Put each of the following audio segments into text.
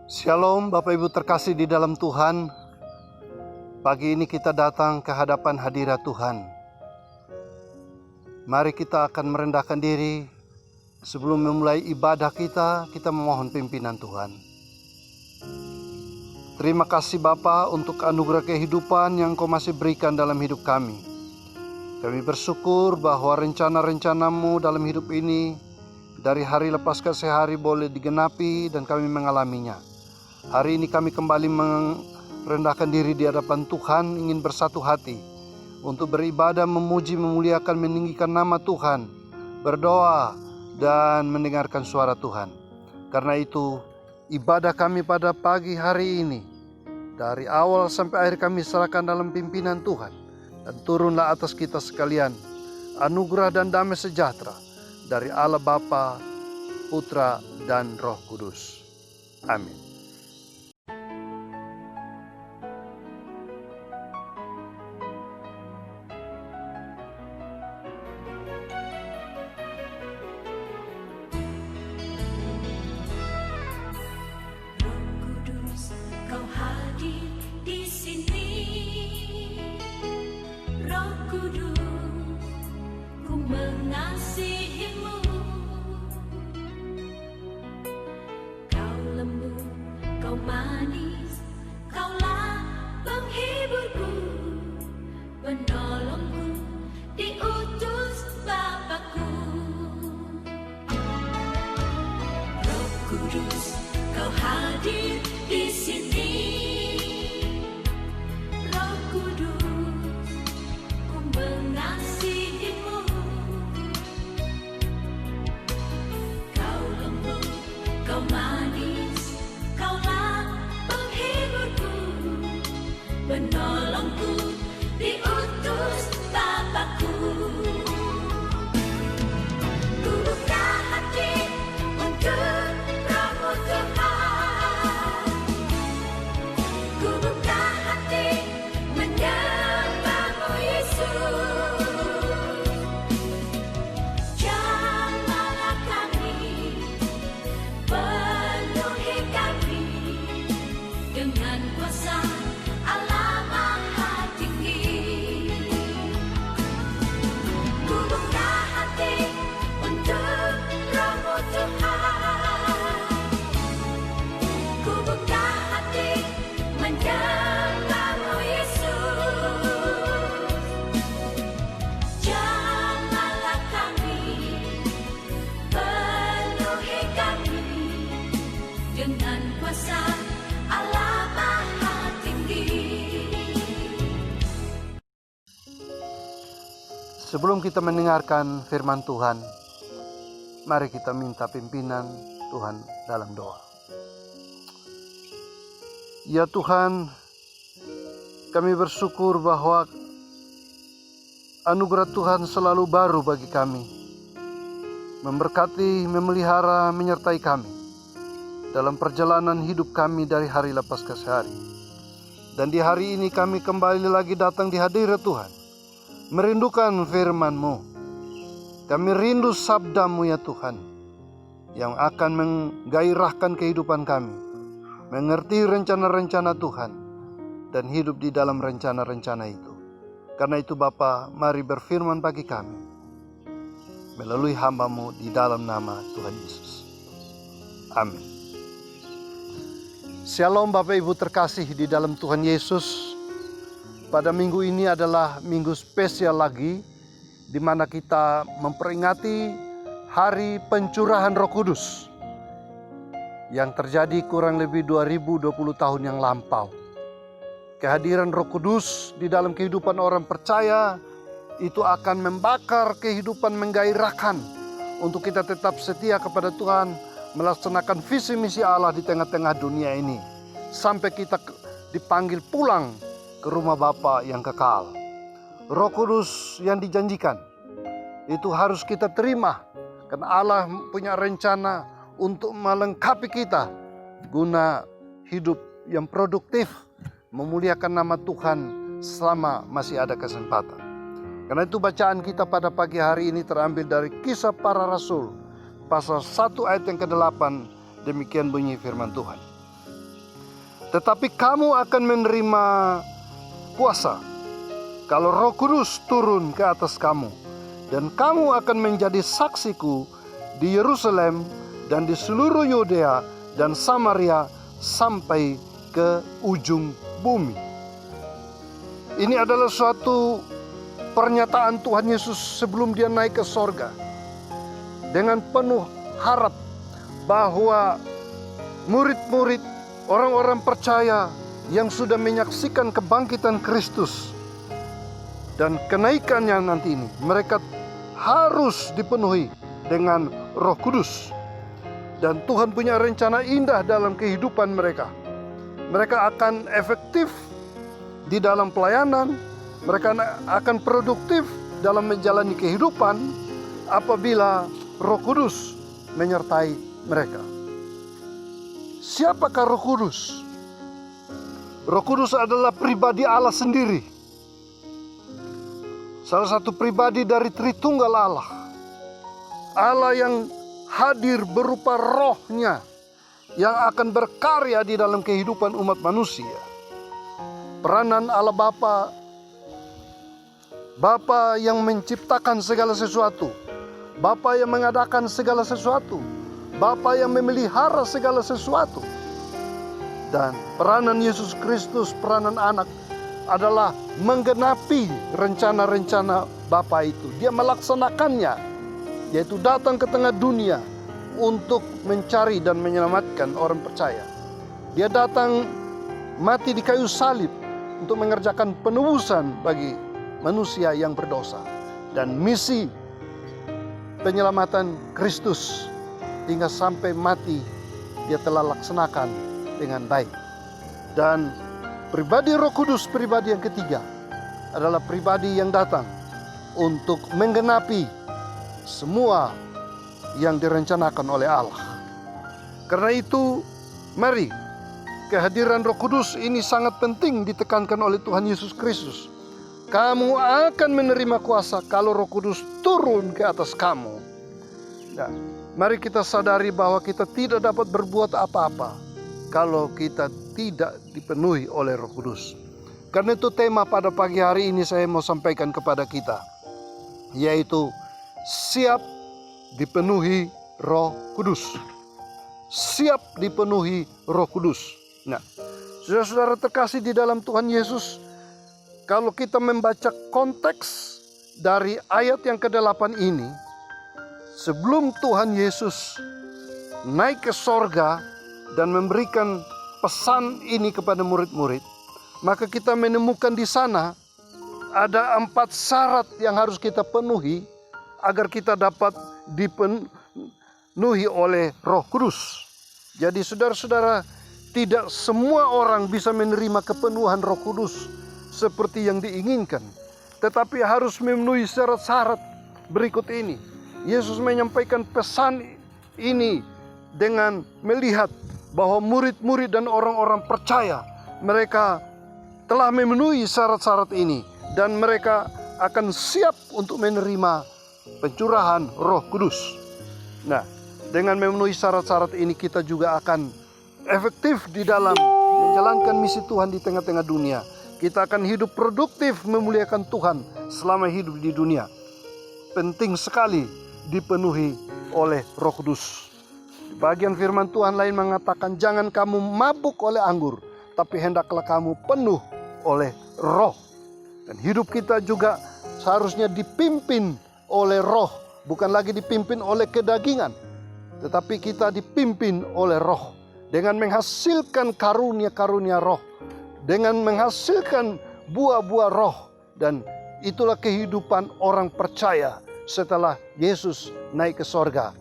Shalom Bapak Ibu terkasih di dalam Tuhan. Pagi ini kita datang ke hadapan hadirat Tuhan. Mari kita akan merendahkan diri. Sebelum memulai ibadah kita memohon pimpinan Tuhan. Terima kasih Bapa untuk anugerah kehidupan yang Kau masih berikan dalam hidup kami. Kami bersyukur bahwa rencana-rencana-Mu dalam hidup ini dari hari lepas ke hari boleh digenapi dan kami mengalaminya. Hari ini kami kembali merendahkan diri di hadapan Tuhan, ingin bersatu hati untuk beribadah, memuji, memuliakan, meninggikan nama Tuhan, berdoa dan mendengarkan suara Tuhan. Karena itu ibadah kami pada pagi hari ini dari awal sampai akhir kami serahkan dalam pimpinan Tuhan, dan turunlah atas kita sekalian anugerah dan damai sejahtera dari Allah Bapa, Putra dan Roh Kudus. Amin. Sebelum kita mendengarkan firman Tuhan, mari kita minta pimpinan Tuhan dalam doa. Ya Tuhan, kami bersyukur bahwa anugerah Tuhan selalu baru bagi kami, memberkati, memelihara, menyertai kami dalam perjalanan hidup kami dari hari lepas ke hari. Dan di hari ini kami kembali lagi datang di hadirat Tuhan, merindukan firman-Mu. Kami rindu sabda-Mu ya Tuhan, yang akan menggairahkan kehidupan kami, mengerti rencana-rencana Tuhan, dan hidup di dalam rencana-rencana itu. Karena itu Bapa, mari berfirman bagi kami, melalui hamba-Mu di dalam nama Tuhan Yesus. Amin. Shalom Bapak Ibu terkasih di dalam Tuhan Yesus. Pada minggu ini adalah minggu spesial lagi, di mana kita memperingati Hari Pencurahan Roh Kudus yang terjadi kurang lebih 2020 tahun yang lampau. Kehadiran Roh Kudus di dalam kehidupan orang percaya itu akan membakar kehidupan, menggairahkan untuk kita tetap setia kepada Tuhan, melaksanakan visi misi Allah di tengah-tengah dunia ini, sampai kita dipanggil pulang ke rumah Bapa yang kekal. Roh Kudus yang dijanjikan itu harus kita terima, karena Allah punya rencana untuk melengkapi kita guna hidup yang produktif, memuliakan nama Tuhan selama masih ada kesempatan. Karena itu bacaan kita pada pagi hari ini terambil dari Kisah Para Rasul pasal 1 ayat yang ke-8. Demikian bunyi firman Tuhan. Tetapi kamu akan menerima kuasa kalau Roh Kudus turun ke atas kamu, dan kamu akan menjadi saksiku di Yerusalem dan di seluruh Yudea dan Samaria sampai ke ujung bumi. Ini adalah suatu pernyataan Tuhan Yesus sebelum dia naik ke sorga, dengan penuh harap bahwa murid-murid, orang-orang percaya yang sudah menyaksikan kebangkitan Kristus dan kenaikannya nanti ini, mereka harus dipenuhi dengan Roh Kudus. Dan Tuhan punya rencana indah dalam kehidupan mereka. Mereka akan efektif di dalam pelayanan, mereka akan produktif dalam menjalani kehidupan apabila Roh Kudus menyertai mereka. Siapakah Roh Kudus? Roh Kudus adalah pribadi Allah sendiri. Salah satu pribadi dari Tritunggal Allah. Allah yang hadir berupa rohnya yang akan berkarya di dalam kehidupan umat manusia. Peranan Allah Bapa, Bapa yang menciptakan segala sesuatu, Bapa yang mengadakan segala sesuatu, Bapa yang memelihara segala sesuatu. Dan peranan Yesus Kristus, peranan anak, adalah menggenapi rencana-rencana Bapa itu. Dia melaksanakannya, yaitu datang ke tengah dunia untuk mencari dan menyelamatkan orang percaya. Dia datang mati di kayu salib untuk mengerjakan penebusan bagi manusia yang berdosa. Dan misi penyelamatan Kristus hingga sampai mati dia telah laksanakan dengan baik. Dan pribadi Roh Kudus, pribadi yang ketiga, adalah pribadi yang datang untuk menggenapi semua yang direncanakan oleh Allah. Karena itu, mari, kehadiran Roh Kudus ini sangat penting ditekankan oleh Tuhan Yesus Kristus. Kamu akan menerima kuasa kalau Roh Kudus turun ke atas kamu. Nah, mari kita sadari bahwa kita tidak dapat berbuat apa-apa kalau kita tidak dipenuhi oleh Roh Kudus. Karena itu tema pada pagi hari ini saya mau sampaikan kepada kita, yaitu siap dipenuhi Roh Kudus. Siap dipenuhi Roh Kudus. Nah, saudara-saudara terkasih di dalam Tuhan Yesus, kalau kita membaca konteks dari ayat yang ke-8 ini, sebelum Tuhan Yesus naik ke sorga dan memberikan pesan ini kepada murid-murid, maka kita menemukan di sana ada 4 syarat yang harus kita penuhi agar kita dapat dipenuhi oleh Roh Kudus. Jadi saudara-saudara, tidak semua orang bisa menerima kepenuhan Roh Kudus seperti yang diinginkan, tetapi harus memenuhi syarat-syarat berikut ini. Yesus menyampaikan pesan ini dengan melihat bahwa murid-murid dan orang-orang percaya mereka telah memenuhi syarat-syarat ini dan mereka akan siap untuk menerima pencurahan Roh Kudus. Nah, dengan memenuhi syarat-syarat ini kita juga akan efektif di dalam menjalankan misi Tuhan di tengah-tengah dunia. Kita akan hidup produktif memuliakan Tuhan selama hidup di dunia. Penting sekali dipenuhi oleh Roh Kudus. Bagian firman Tuhan lain mengatakan, jangan kamu mabuk oleh anggur, tapi hendaklah kamu penuh oleh Roh. Dan hidup kita juga seharusnya dipimpin oleh Roh, bukan lagi dipimpin oleh kedagingan, tetapi kita dipimpin oleh Roh dengan menghasilkan karunia-karunia Roh, dengan menghasilkan buah-buah Roh. Dan itulah kehidupan orang percaya setelah Yesus naik ke sorga.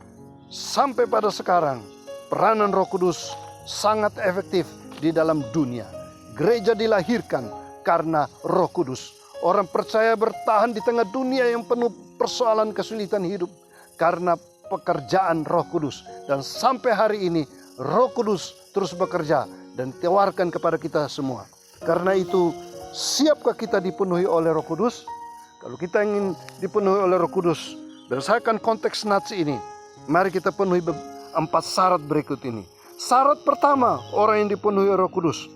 Sampai pada sekarang, peranan Roh Kudus sangat efektif di dalam dunia. Gereja dilahirkan karena Roh Kudus. Orang percaya bertahan di tengah dunia yang penuh persoalan kesulitan hidup karena pekerjaan Roh Kudus. Dan sampai hari ini Roh Kudus terus bekerja dan tawarkan kepada kita semua. Karena itu, siapkah kita dipenuhi oleh Roh Kudus? Kalau kita ingin dipenuhi oleh Roh Kudus, berdasarkan konteks nats ini, mari kita penuhi 4 syarat berikut ini. Syarat pertama orang yang dipenuhi Roh Kudus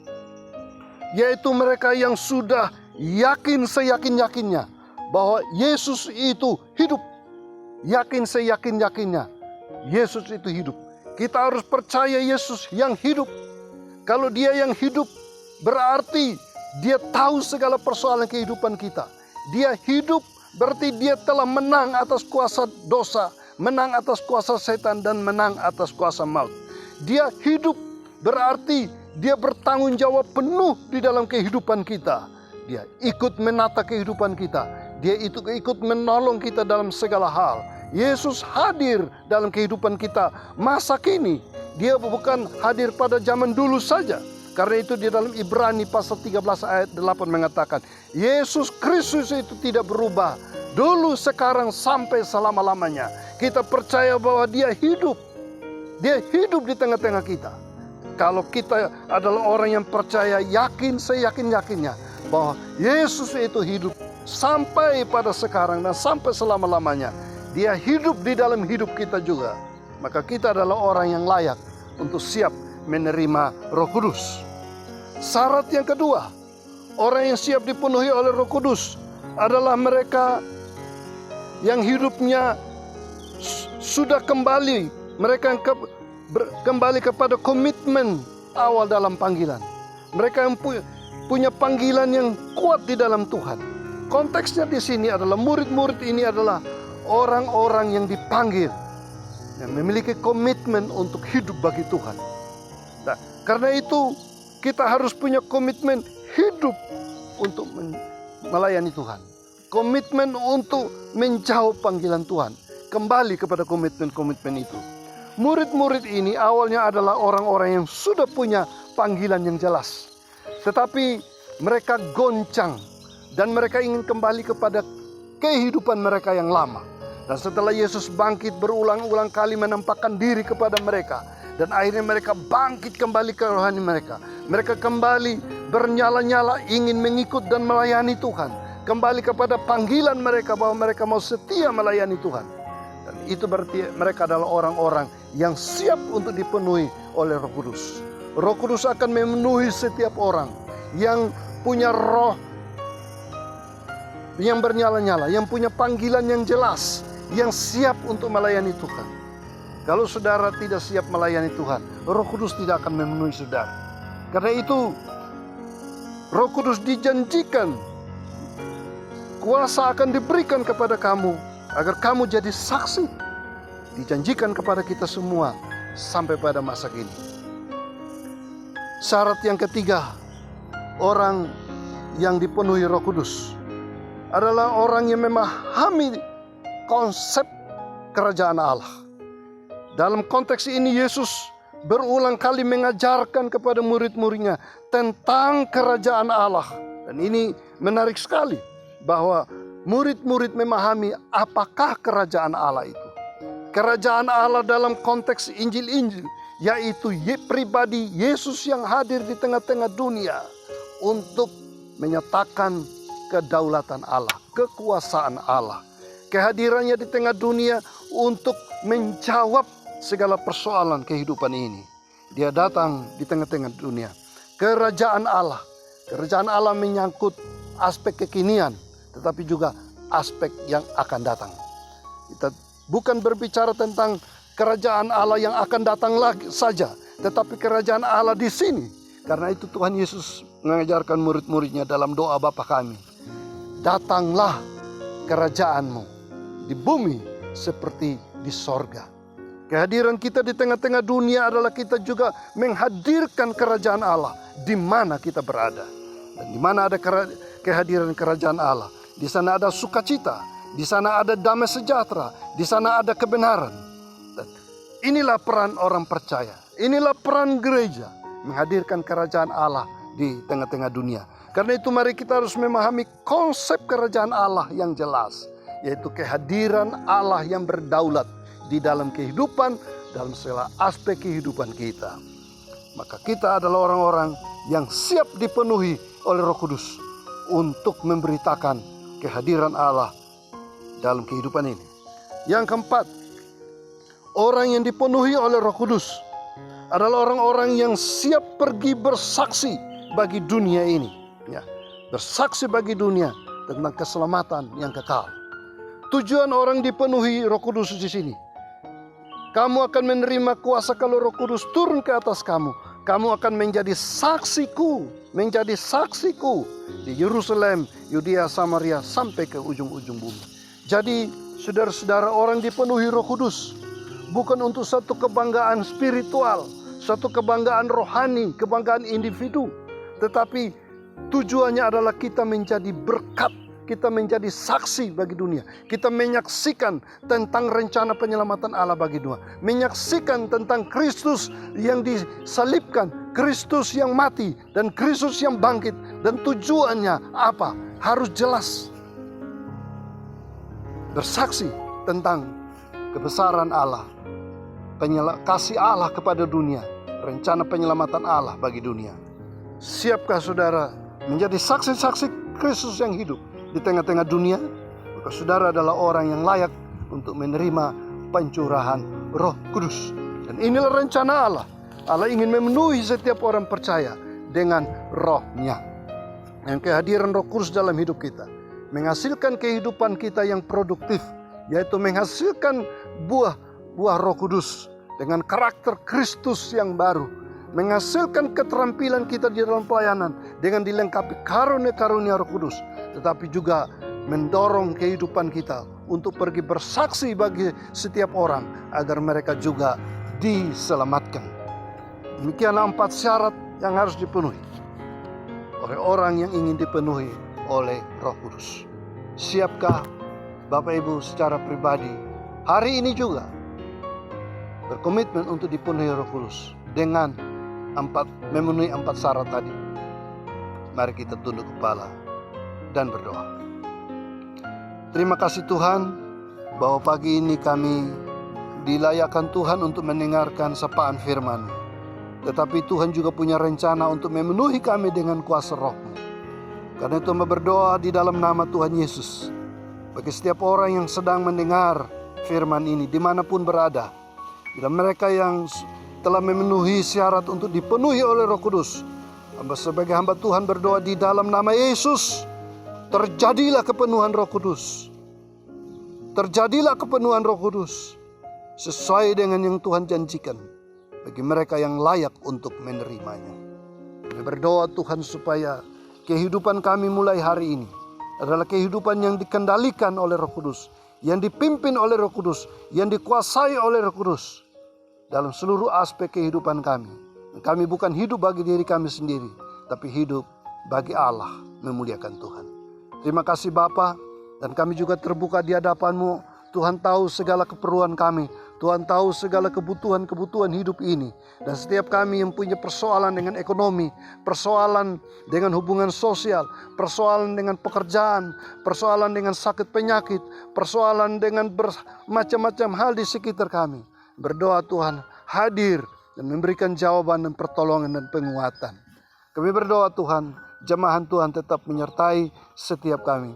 yaitu mereka yang sudah yakin seyakin-yakinnya bahwa Yesus itu hidup. Yakin seyakin-yakinnya Yesus itu hidup. Kita harus percaya Yesus yang hidup. Kalau Dia yang hidup, berarti Dia tahu segala persoalan kehidupan kita. Dia hidup, berarti Dia telah menang atas kuasa dosa, menang atas kuasa setan, dan menang atas kuasa maut. Dia hidup, berarti Dia bertanggung jawab penuh di dalam kehidupan kita. Dia ikut menata kehidupan kita. Dia itu ikut menolong kita dalam segala hal. Yesus hadir dalam kehidupan kita masa kini. Dia bukan hadir pada zaman dulu saja. Karena itu di dalam Ibrani pasal 13 ayat 8 mengatakan, Yesus Kristus itu tidak berubah. Dulu, sekarang, sampai selama-lamanya. Kita percaya bahwa Dia hidup. Dia hidup di tengah-tengah kita. Kalau kita adalah orang yang percaya, yakin seyakin-yakinnya bahwa Yesus itu hidup sampai pada sekarang dan sampai selama-lamanya. Dia hidup di dalam hidup kita juga. Maka kita adalah orang yang layak untuk siap menerima Roh Kudus. Syarat yang kedua, orang yang siap dipenuhi oleh Roh Kudus adalah mereka yang hidupnya sudah kembali, mereka yang kembali kepada komitmen awal dalam panggilan. Mereka yang punya panggilan yang kuat di dalam Tuhan. Konteksnya di sini adalah murid-murid ini adalah orang-orang yang dipanggil, yang memiliki komitmen untuk hidup bagi Tuhan. Nah, karena itu kita harus punya komitmen hidup untuk melayani Tuhan. Komitmen untuk menjawab panggilan Tuhan. Kembali kepada komitmen-komitmen itu. Murid-murid ini awalnya adalah orang-orang yang sudah punya panggilan yang jelas. Tetapi mereka goncang dan mereka ingin kembali kepada kehidupan mereka yang lama. Dan setelah Yesus bangkit berulang-ulang kali menampakkan diri kepada mereka, dan akhirnya mereka bangkit kembali ke rohani mereka. Mereka kembali bernyala-nyala ingin mengikut dan melayani Tuhan. Kembali kepada panggilan mereka bahwa mereka mau setia melayani Tuhan. Dan itu berarti mereka adalah orang-orang yang siap untuk dipenuhi oleh Roh Kudus. Roh Kudus akan memenuhi setiap orang yang punya roh yang bernyala-nyala, yang punya panggilan yang jelas, yang siap untuk melayani Tuhan. Kalau saudara tidak siap melayani Tuhan, Roh Kudus tidak akan memenuhi saudara. Karena itu, Roh Kudus dijanjikan, kuasa akan diberikan kepada kamu, agar kamu jadi saksi. Dijanjikan kepada kita semua sampai pada masa kini. Syarat yang ketiga, orang yang dipenuhi Roh Kudus adalah orang yang memahami konsep kerajaan Allah. Dalam konteks ini Yesus berulang kali mengajarkan kepada murid-muridnya tentang kerajaan Allah. Dan ini menarik sekali bahwa murid-murid memahami apakah kerajaan Allah itu. Kerajaan Allah dalam konteks Injil-Injil, yaitu pribadi Yesus yang hadir di tengah-tengah dunia untuk menyatakan kedaulatan Allah, kekuasaan Allah. Kehadirannya di tengah dunia untuk menjawab segala persoalan kehidupan ini. Dia datang di tengah-tengah dunia. Kerajaan Allah menyangkut aspek kekinian, tetapi juga aspek yang akan datang. Kita bukan berbicara tentang kerajaan Allah yang akan datang lagi saja, tetapi kerajaan Allah di sini. Karena itu Tuhan Yesus mengajarkan murid-muridnya dalam doa Bapa kami, datanglah kerajaanmu di bumi seperti di sorga. Kehadiran kita di tengah-tengah dunia adalah kita juga menghadirkan kerajaan Allah di mana kita berada. Dan di mana ada kehadiran kerajaan Allah, di sana ada sukacita, di sana ada damai sejahtera, di sana ada kebenaran. Dan inilah peran orang percaya, inilah peran gereja, menghadirkan kerajaan Allah di tengah-tengah dunia. Karena itu mari kita harus memahami konsep kerajaan Allah yang jelas, yaitu kehadiran Allah yang berdaulat di dalam kehidupan, dalam segala aspek kehidupan kita. Maka kita adalah orang-orang yang siap dipenuhi oleh Roh Kudus untuk memberitakan kehadiran Allah dalam kehidupan ini. Yang keempat, orang yang dipenuhi oleh Roh Kudus adalah orang-orang yang siap pergi bersaksi bagi dunia ini. Ya, bersaksi bagi dunia tentang keselamatan yang kekal. Tujuan orang dipenuhi Roh Kudus di sini. Kamu akan menerima kuasa kalau Roh Kudus turun ke atas kamu. Kamu akan menjadi saksiku di Yerusalem, Yudea, Samaria, sampai ke ujung-ujung bumi. Jadi, saudara-saudara, orang dipenuhi Roh Kudus bukan untuk satu kebanggaan spiritual, satu kebanggaan rohani, kebanggaan individu, tetapi tujuannya adalah kita menjadi berkat. Kita menjadi saksi bagi dunia. Kita menyaksikan tentang rencana penyelamatan Allah bagi dunia. Menyaksikan tentang Kristus yang disalibkan, Kristus yang mati, dan Kristus yang bangkit. Dan tujuannya apa? Harus jelas. Bersaksi tentang kebesaran Allah, kasih Allah kepada dunia, rencana penyelamatan Allah bagi dunia. Siapkah saudara menjadi saksi-saksi Kristus yang hidup di tengah-tengah dunia? Maka saudara adalah orang yang layak untuk menerima pencurahan Roh Kudus. Dan inilah rencana Allah. Allah ingin memenuhi setiap orang percaya dengan Roh-Nya. Yang kehadiran Roh Kudus dalam hidup kita menghasilkan kehidupan kita yang produktif, yaitu menghasilkan buah Roh Kudus dengan karakter Kristus yang baru, menghasilkan keterampilan kita di dalam pelayanan dengan dilengkapi karunia-karunia Roh Kudus, tetapi juga mendorong kehidupan kita untuk pergi bersaksi bagi setiap orang agar mereka juga diselamatkan. Demikianlah 4 syarat yang harus dipenuhi oleh orang yang ingin dipenuhi oleh Roh Kudus. Siapkah Bapak Ibu secara pribadi hari ini juga berkomitmen untuk dipenuhi Roh Kudus dengan memenuhi 4 syarat tadi? Mari kita tunduk kepala dan berdoa. Terima kasih Tuhan bahwa pagi ini kami dilayakkan Tuhan untuk mendengarkan sapaan firman. Tetapi Tuhan juga punya rencana untuk memenuhi kami dengan kuasa Roh-Mu. Karena itu berdoa di dalam nama Tuhan Yesus, bagi setiap orang yang sedang mendengar firman ini dimanapun berada, dan mereka yang telah memenuhi syarat untuk dipenuhi oleh Roh Kudus, sebagai hamba Tuhan berdoa di dalam nama Yesus, terjadilah kepenuhan Roh Kudus. Terjadilah kepenuhan Roh Kudus sesuai dengan yang Tuhan janjikan bagi mereka yang layak untuk menerimanya. Kami berdoa Tuhan supaya kehidupan kami mulai hari ini adalah kehidupan yang dikendalikan oleh Roh Kudus, yang dipimpin oleh Roh Kudus, yang dikuasai oleh Roh Kudus dalam seluruh aspek kehidupan kami. Kami bukan hidup bagi diri kami sendiri, tapi hidup bagi Allah, memuliakan Tuhan. Terima kasih Bapa, dan kami juga terbuka di hadapan-Mu. Tuhan tahu segala keperluan kami, Tuhan tahu segala kebutuhan-kebutuhan hidup ini. Dan setiap kami yang punya persoalan dengan ekonomi, persoalan dengan hubungan sosial, persoalan dengan pekerjaan, persoalan dengan sakit penyakit, persoalan dengan bermacam-macam hal di sekitar kami. Berdoa Tuhan hadir dan memberikan jawaban dan pertolongan dan penguatan. Kami berdoa Tuhan, jemaat Tuhan tetap menyertai setiap kami.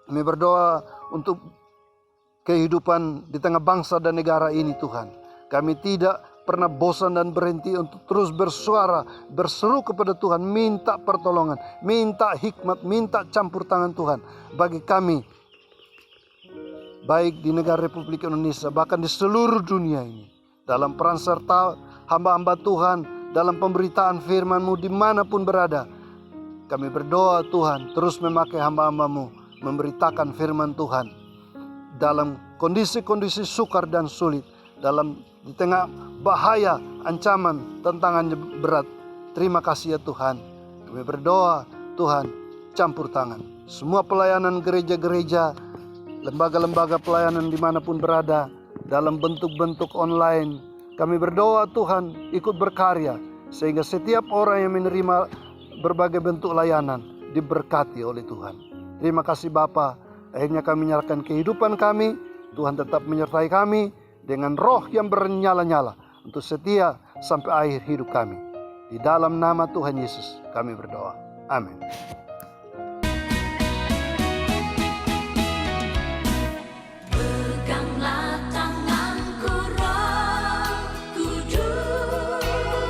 Kami berdoa untuk kehidupan di tengah bangsa dan negara ini Tuhan. Kami tidak pernah bosan dan berhenti untuk terus bersuara, berseru kepada Tuhan, minta pertolongan, minta hikmat, minta campur tangan Tuhan bagi kami, baik di negara Republik Indonesia, bahkan di seluruh dunia ini. Dalam peran serta hamba-hamba Tuhan, dalam pemberitaan firman-Mu dimanapun berada. Kami berdoa Tuhan, terus memakai hamba-hamba-Mu, memberitakan firman Tuhan dalam kondisi-kondisi sukar dan sulit, di tengah bahaya, ancaman, tantangan berat. Terima kasih ya Tuhan. Kami berdoa Tuhan, campur tangan semua pelayanan gereja-gereja, lembaga-lembaga pelayanan dimanapun berada, dalam bentuk-bentuk online. Kami berdoa Tuhan ikut berkarya, sehingga setiap orang yang menerima berbagai bentuk layanan diberkati oleh Tuhan. Terima kasih Bapa. Akhirnya kami menyerahkan kehidupan kami. Tuhan tetap menyertai kami dengan roh yang bernyala-nyala untuk setia sampai akhir hidup kami. Di dalam nama Tuhan Yesus kami berdoa. Amin.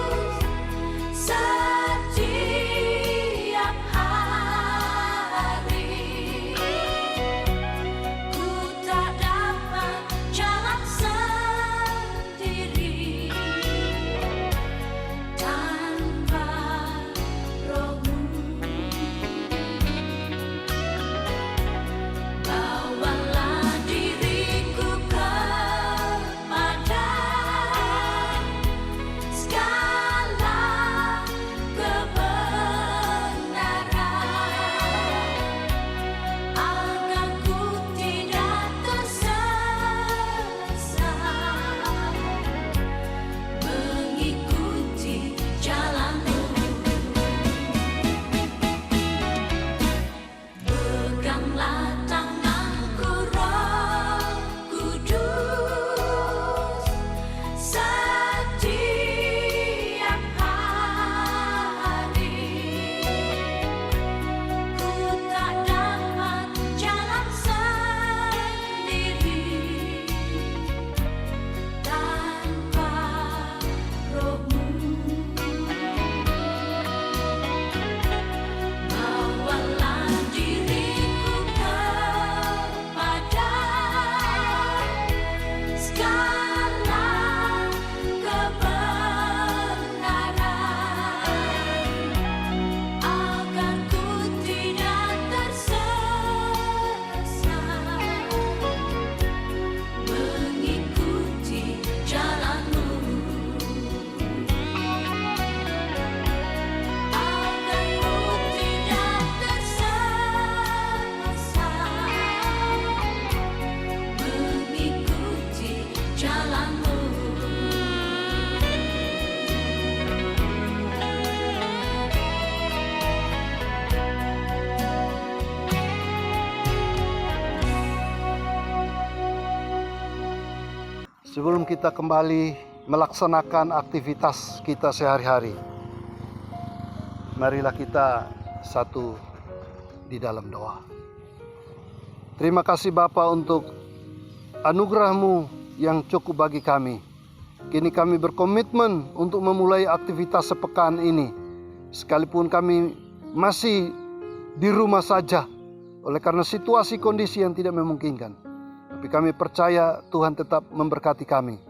Kudus, setia Sebelum kita kembali melaksanakan aktivitas kita sehari-hari, marilah kita satu di dalam doa. Terima kasih Bapa untuk anugerah-Mu yang cukup bagi kami. Kini kami berkomitmen untuk memulai aktivitas sepekan ini, sekalipun kami masih di rumah saja oleh karena situasi kondisi yang tidak memungkinkan. Tapi kami percaya Tuhan tetap memberkati kami.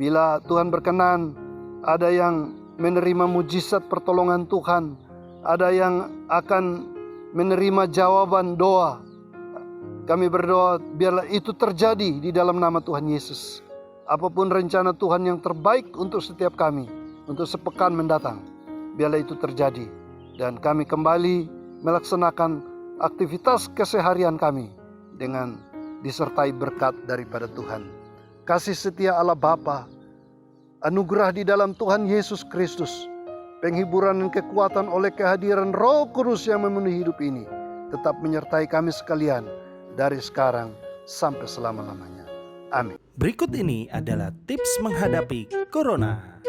Bila Tuhan berkenan, ada yang menerima mujizat pertolongan Tuhan, ada yang akan menerima jawaban doa. Kami berdoa biarlah itu terjadi di dalam nama Tuhan Yesus. Apapun rencana Tuhan yang terbaik untuk setiap kami, untuk sepekan mendatang, biarlah itu terjadi. Dan kami kembali melaksanakan aktivitas keseharian kami dengan disertai berkat daripada Tuhan. Kasih setia Allah Bapa, anugerah di dalam Tuhan Yesus Kristus, penghiburan dan kekuatan oleh kehadiran Roh Kudus yang memenuhi hidup ini, tetap menyertai kami sekalian dari sekarang sampai selama-lamanya. Amin. Berikut ini adalah tips menghadapi Corona.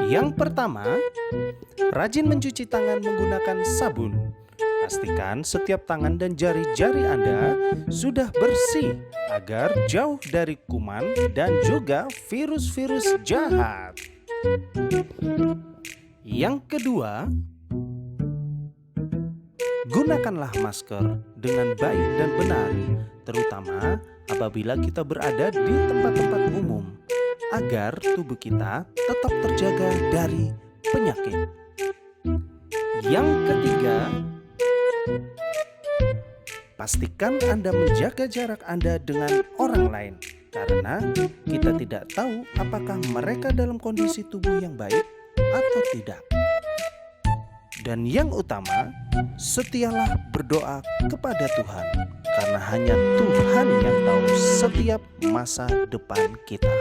Yang pertama, rajin mencuci tangan menggunakan sabun. Pastikan setiap tangan dan jari-jari Anda sudah bersih agar jauh dari kuman dan juga virus-virus jahat. Yang kedua, gunakanlah masker dengan baik dan benar, terutama apabila kita berada di tempat-tempat umum, agar tubuh kita tetap terjaga dari penyakit. Yang ketiga, pastikan Anda menjaga jarak Anda dengan orang lain, karena kita tidak tahu apakah mereka dalam kondisi tubuh yang baik atau tidak. Dan yang utama, setialah berdoa kepada Tuhan, karena hanya Tuhan yang tahu setiap masa depan kita.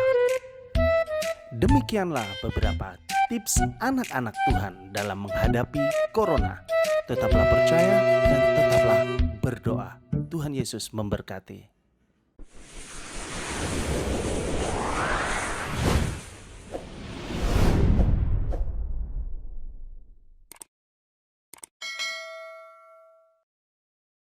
Demikianlah beberapa tips anak-anak Tuhan dalam menghadapi Corona. Tetaplah percaya dan tetaplah berdoa. Tuhan Yesus memberkati.